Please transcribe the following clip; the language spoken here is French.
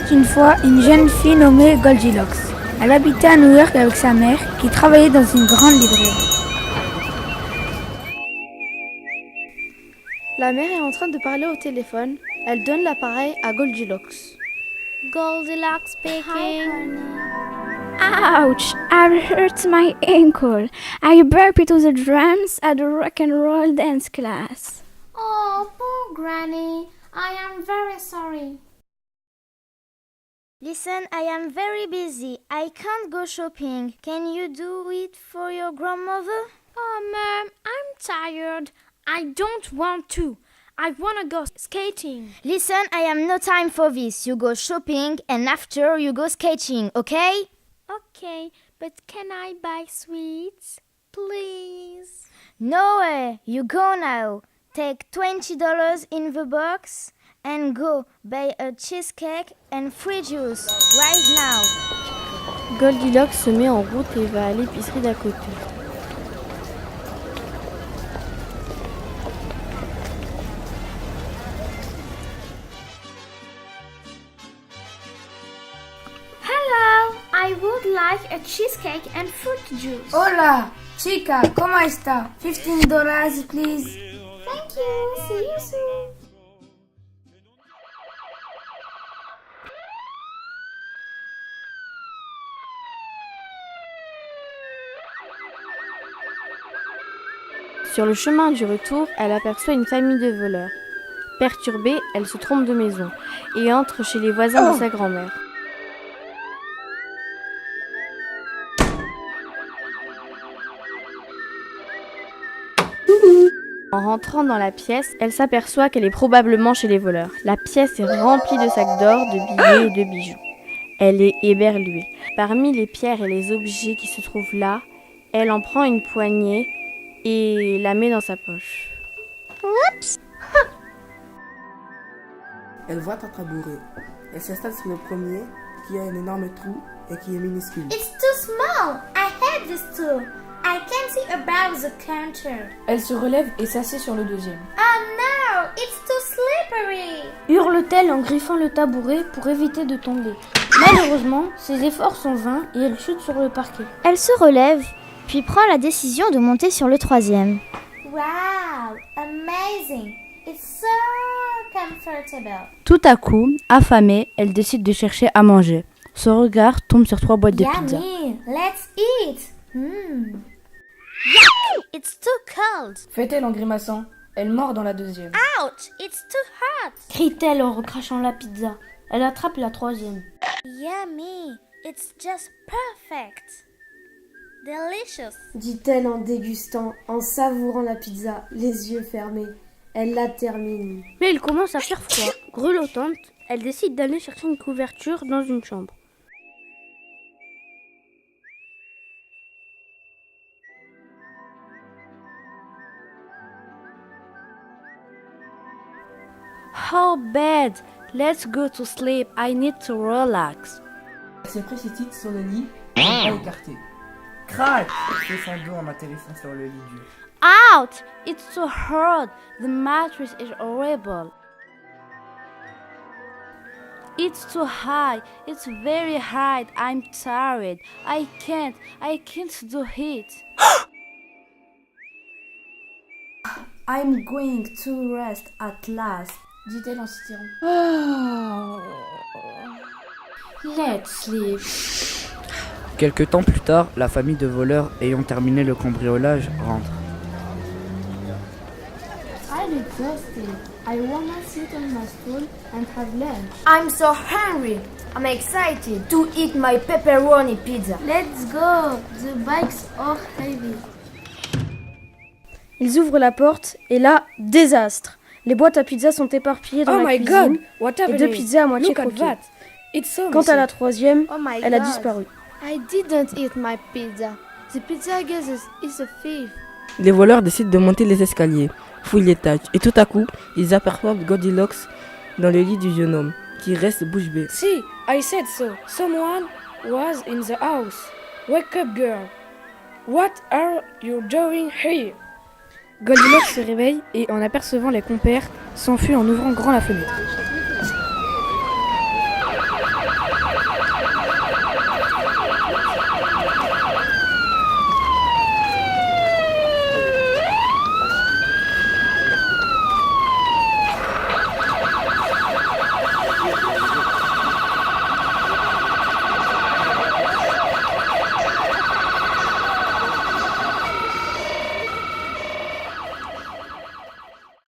était une fois une jeune fille nommée Goldilocks. Elle habitait à New York avec sa mère qui travaillait dans une grande librairie. La mère est en train de parler au téléphone. Elle donne l'appareil à Goldilocks. Goldilocks speaking. Ouch! I hurt my ankle. I bumped into the drums at the rock and roll dance class. Oh, poor Granny. I am very sorry. Listen, I am very busy. I can't go shopping. Can you do it for your grandmother? Oh, Mom, I'm tired. I don't want to. I want to go skating. Listen, I have no time for this. You go shopping and after you go skating, okay? Okay, but can I buy sweets? Please. No way. You go now. Take $20 in the box and go buy a cheesecake and free juice right now. Goldilocks se met en route et va à l'épicerie d'à côté. Hello, I would like a cheesecake and fruit juice. Hola, chica, ¿cómo está? $15, please. Thank you. See you soon. Sur le chemin du retour, elle aperçoit une famille de voleurs. Perturbée, elle se trompe de maison et entre chez les voisins de sa grand-mère. En rentrant dans la pièce, elle s'aperçoit qu'elle est probablement chez les voleurs. La pièce est remplie de sacs d'or, de billets et de bijoux. Elle est éberluée. Parmi les pierres et les objets qui se trouvent là, elle en prend une poignée et la met dans sa poche. Oups! Elle voit un tabouret. Elle s'installe sur le premier, qui a un énorme trou et qui est minuscule. It's too small. I hate this too. I can't see about the counter. Elle se relève et s'assied sur le deuxième. Oh no, it's too slippery. Hurle-t-elle en griffant le tabouret pour éviter de tomber. Malheureusement, ses efforts sont vains et elle chute sur le parquet. Elle se relève, puis prend la décision de monter sur le troisième. Wow, amazing. It's so comfortable. Tout à coup, affamée, elle décide de chercher à manger. Son regard tombe sur 3 boîtes de pizza. Yummy, let's eat. It's too cold. Fait-elle en grimaçant. Elle mord dans la deuxième. Ouch, it's too hot. Crie-t-elle en recrachant la pizza. Elle attrape la troisième. Yummy, it's just perfect. Delicious. Dit-elle en dégustant, en savourant la pizza, les yeux fermés. Elle la termine. Mais il commence à faire froid. Grelottante, elle décide d'aller chercher une couverture dans une chambre. How bad! Let's go to sleep. I need to relax. Elle se précipite sur le lit, les bras écartés. Crac! Elle fait son dos en atterrissant sur le lit dur. Out! It's so hard. The mattress is horrible. It's too high. It's very hard. I'm tired. I can't do it. I'm going to rest at last, dit-elle en s'étirant. Let's sleep. Quelque temps plus tard, la famille de voleurs ayant terminé le cambriolage rentre. I'm exhausted. I wanna sit on my stool and have lunch. I'm so hungry. I'm excited to eat my pepperoni pizza. Let's go. The bikes are heavy. Ils ouvrent la porte et là, désastre. Les boîtes à pizza sont éparpillées dans la cuisine et 2 pizzas à moitié croquées. Quant à la troisième, elle a disparu. I didn't eat my pizza. The pizza guy is a thief. Les voleurs décident de monter les escaliers, fouillent l'étage, et tout à coup, ils aperçoivent Goldilocks dans le lit du jeune homme, qui reste bouche bée. See, I said so. Someone was in the house. Wake up, girl. What are you doing here? Goldilocks se réveille et, en apercevant les compères, s'enfuit en ouvrant grand la fenêtre.